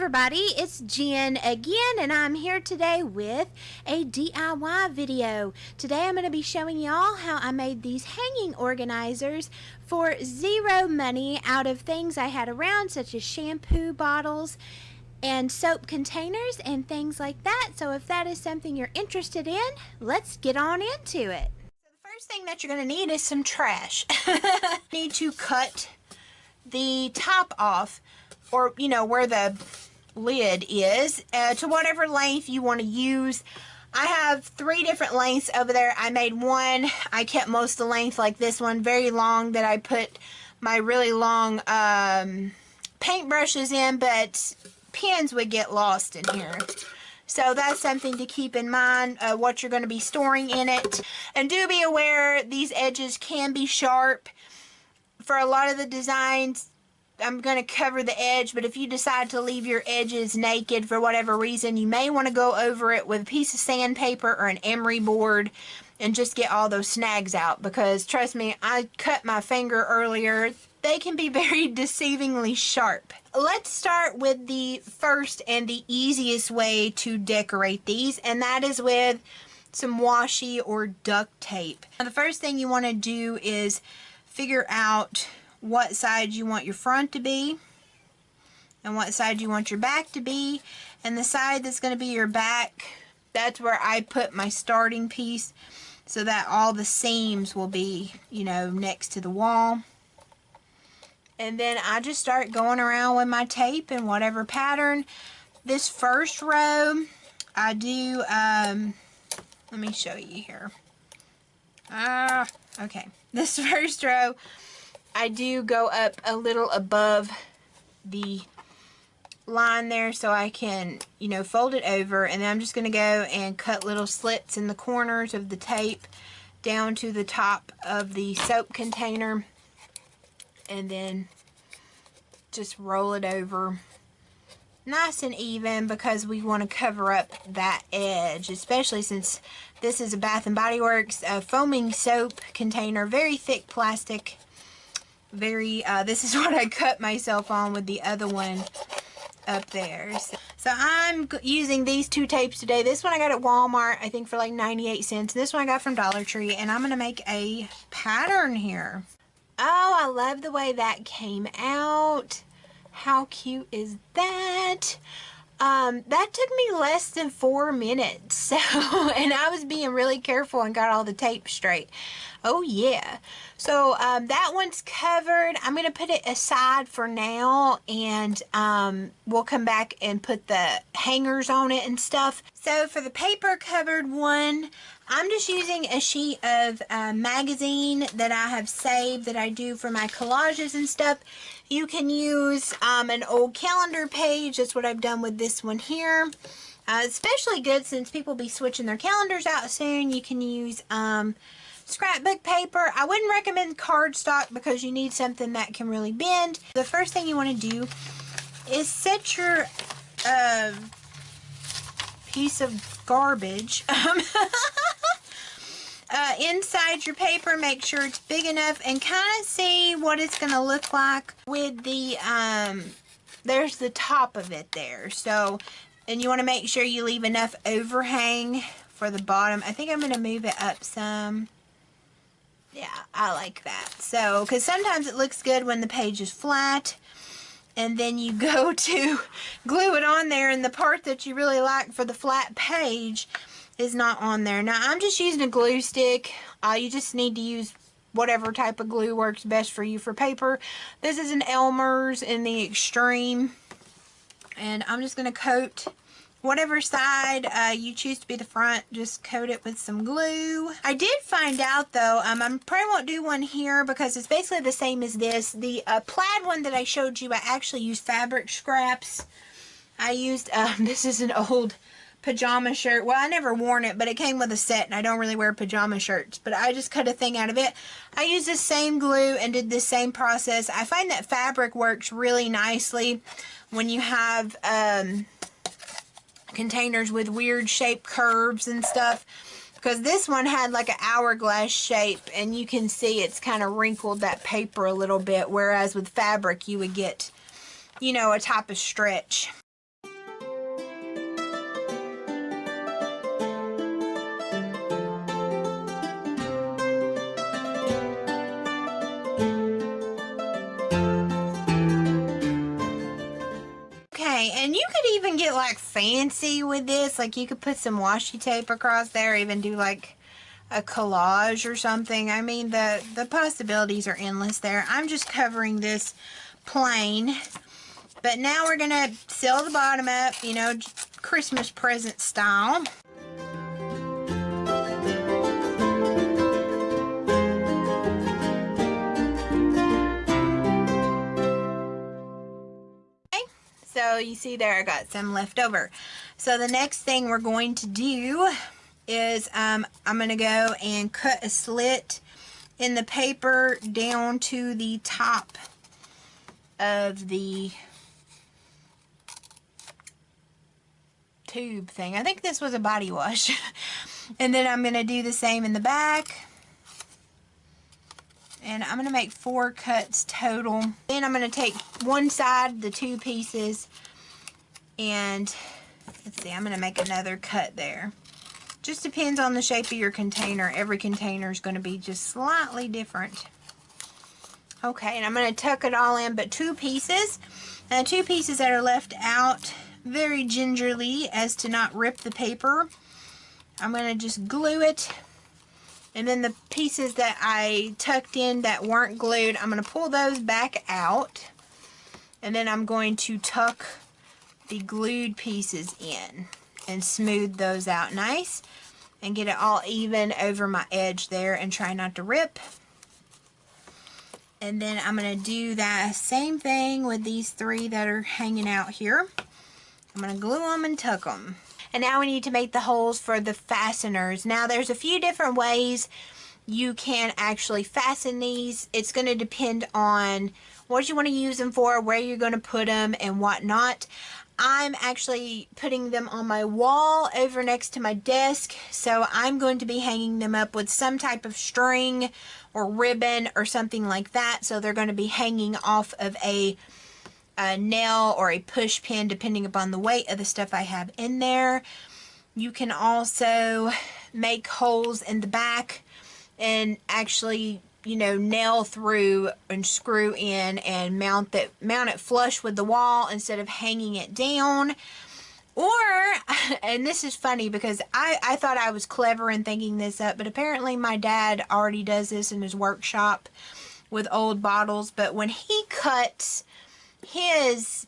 everybody, it's Jen again, and I'm here today with a DIY video. Today I'm going to be showing y'all how I made these hanging organizers for zero money out of things I had around, such as shampoo bottles and soap containers and things like that. So if that is something you're interested in, let's get on into it. So the first thing that you're going to need is some trash. Need to cut the top off, or where the lid is, to whatever length you want to use. I have 3 different lengths over there. I made one, I kept most of the length, like this one, very long, that I put my really long paintbrushes in, but pens would get lost in here. So that's something to keep in mind, what you're going to be storing in it. And do be aware, these edges can be sharp. For a lot of the designs, I'm going to cover the edge, but if you decide to leave your edges naked for whatever reason, you may want to go over it with a piece of sandpaper or an emery board and just get all those snags out, because trust me, I cut my finger earlier. They can be very deceivingly sharp. Let's start with the first and the easiest way to decorate these, and that is with some washi or duct tape. Now, the first thing you want to do is figure out what side you want your front to be and what side you want your back to be. And the side that's going to be your back, that's where I put my starting piece, so that all the seams will be, next to the wall. And then I just start going around with my tape in whatever pattern. This first row, I do, let me show you here. Okay. This first row, I do go up a little above the line there, so I can, fold it over, and then I'm just going to go and cut little slits in the corners of the tape down to the top of the soap container, and then just roll it over nice and even, because we want to cover up that edge, especially since this is a Bath & Body Works foaming soap container, very thick plastic. This is what I cut myself on with the other one up there. So I'm using these 2 tapes today. This one I got at Walmart, I think for like 98 cents. This one I got from Dollar Tree, and I'm going to make a pattern here. Oh, I love the way that came out. How cute is that? That took me less than 4 minutes. So, and I was being really careful and got all the tape straight. Oh yeah. So that one's covered. I'm going to put it aside for now, and we'll come back and put the hangers on it and stuff. So for the paper covered one, I'm just using a sheet of magazine that I have saved that I do for my collages and stuff. You can use an old calendar page. That's what I've done with this one here. Especially good since people be switching their calendars out soon. You can use scrapbook paper. I wouldn't recommend cardstock because you need something that can really bend. The first thing you want to do is set your piece of garbage inside your paper. Make sure it's big enough, and kind of see what it's going to look like with the there's the top of it there. So, and you want to make sure you leave enough overhang for the bottom. I think I'm going to move it up some. Yeah, I like that. So, because sometimes it looks good when the page is flat, and then you go to glue it on there, and the part that you really like for the flat page is not on there. Now, I'm just using a glue stick. You just need to use whatever type of glue works best for you for paper. This is an Elmer's in the Extreme, and I'm just going to coat whatever side you choose to be the front. Just coat it with some glue. I did find out though, I probably won't do one here because it's basically the same as this. The plaid one that I showed you, I actually used fabric scraps. I used, this is an old pajama shirt. Well, I never worn it, but it came with a set, and I don't really wear pajama shirts, but I just cut a thing out of it. I used the same glue and did the same process. I find that fabric works really nicely when you have containers with weird shape curves and stuff, because this one had like an hourglass shape, and you can see it's kind of wrinkled that paper a little bit, whereas with fabric you would get, a type of stretch. paint. And you could even get like fancy with this. Like you could put some washi tape across there, even do like a collage or something. I mean, the possibilities are endless there. I'm just covering this plain. But now we're going to seal the bottom up, you know, Christmas present style. So you see there I got some left over. So the next thing we're going to do is I'm going to go and cut a slit in the paper down to the top of the tube thing. I think this was a body wash. And then I'm going to do the same in the back. And I'm going to make 4 cuts total. Then I'm going to take one side, the 2 pieces, and let's see, I'm going to make another cut there. Just depends on the shape of your container. Every container is going to be just slightly different. Okay, and I'm going to tuck it all in, but 2 pieces. And the 2 pieces that are left out very gingerly as to not rip the paper, I'm going to just glue it. And then the pieces that I tucked in that weren't glued, I'm going to pull those back out. And then I'm going to tuck the glued pieces in and smooth those out nice. And get it all even over my edge there and try not to rip. And then I'm going to do that same thing with these 3 that are hanging out here. I'm going to glue them and tuck them. And now we need to make the holes for the fasteners. Now there's a few different ways you can actually fasten these. It's going to depend on what you want to use them for, where you're going to put them, and whatnot. I'm actually putting them on my wall over next to my desk. So I'm going to be hanging them up with some type of string or ribbon or something like that. So they're going to be hanging off of a nail or a push pin depending upon the weight of the stuff I have in there. You can also make holes in the back and actually, you know, nail through and screw in and mount it flush with the wall instead of hanging it down. Or, and this is funny because I thought I was clever in thinking this up, but apparently my dad already does this in his workshop with old bottles. But when he cuts his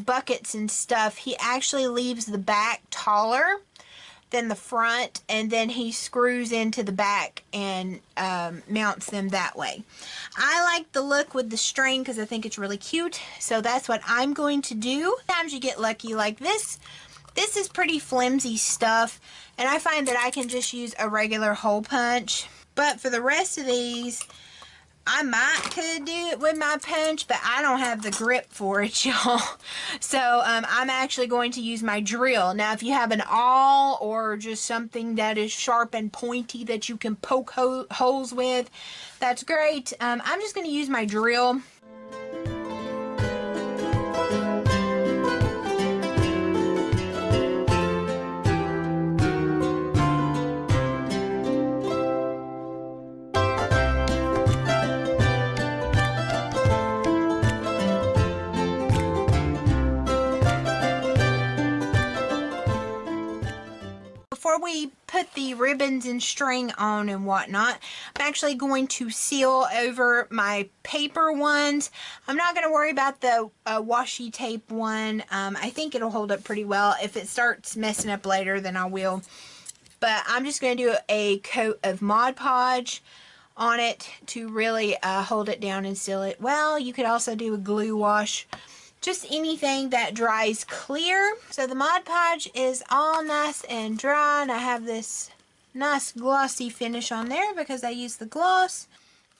buckets and stuff, he actually leaves the back taller than the front, and then he screws into the back and mounts them that way. I like the look with the string because I think it's really cute, so that's what I'm going to do. Sometimes you get lucky like this. This is pretty flimsy stuff, and I find that I can just use a regular hole punch. But for the rest of these, I could do it with my punch, but I don't have the grip for it, y'all. So I'm actually going to use my drill. Now, if you have an awl or just something that is sharp and pointy that you can poke holes with, that's great. I'm just going to use my drill. Before we put the ribbons and string on and whatnot, I'm actually going to seal over my paper ones. I'm not going to worry about the washi tape one. I think it'll hold up pretty well. If it starts messing up later, then I will. But I'm just going to do a coat of Mod Podge on it to really hold it down and seal it well. You could also do a glue wash. Just anything that dries clear. So the Mod Podge is all nice and dry, and I have this nice glossy finish on there because I use the gloss.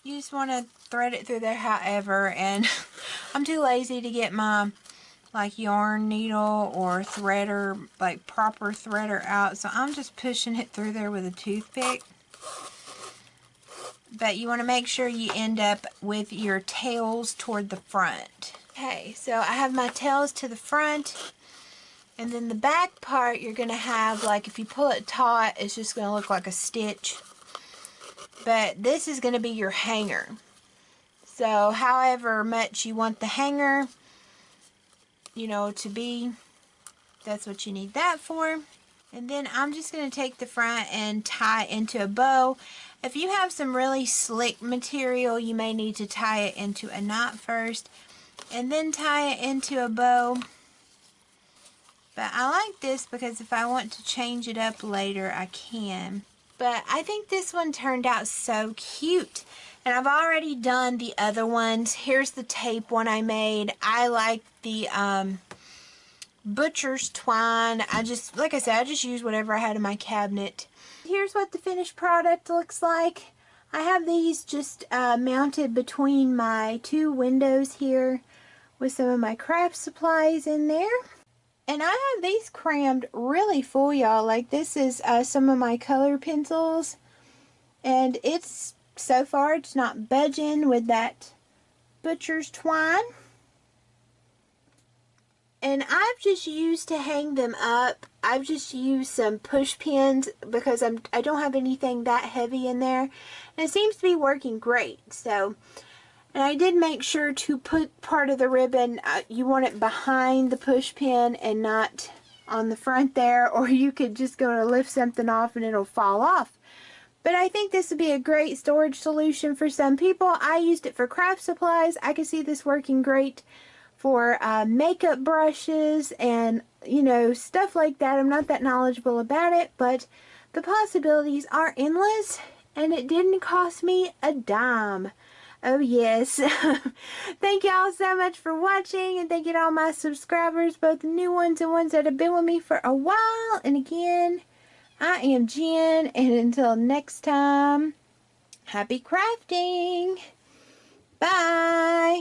You just want to thread it through there however, and I'm too lazy to get my like yarn needle or threader, like proper threader out, so I'm just pushing it through there with a toothpick. But you want to make sure you end up with your tails toward the front. Okay, so I have my tails to the front, and then the back part you're going to have, like if you pull it taut, it's just going to look like a stitch. But this is going to be your hanger. So however much you want the hanger, you know, to be. That's what you need that for. And then I'm just going to take the front and tie it into a bow. If you have some really slick material, you may need to tie it into a knot first and then tie it into a bow. But I like this because if I want to change it up later, I can. But I think this one turned out so cute. And I've already done the other ones. Here's the tape one I made. I like the butcher's twine. Like I said, I just used whatever I had in my cabinet. Here's what the finished product looks like. I have these just mounted between my two windows here with some of my craft supplies in there. And I have these crammed really full, y'all. Like, this is some of my color pencils. And it's, so far, it's not budging with that butcher's twine. And I've just used to hang them up, I've just used some push pins because I don't have anything that heavy in there. And it seems to be working great. So, and I did make sure to put part of the ribbon, you want it behind the push pin and not on the front there, or you could just go to lift something off and it'll fall off. But I think this would be a great storage solution for some people. I used it for craft supplies. I could see this working great for makeup brushes and, you know, stuff like that. I'm not that knowledgeable about it, but the possibilities are endless, and it didn't cost me a dime. Oh yes. Thank y'all so much for watching, and thank you to all my subscribers, both the new ones and ones that have been with me for a while. And again, I am Jen, and until next time, happy crafting. Bye.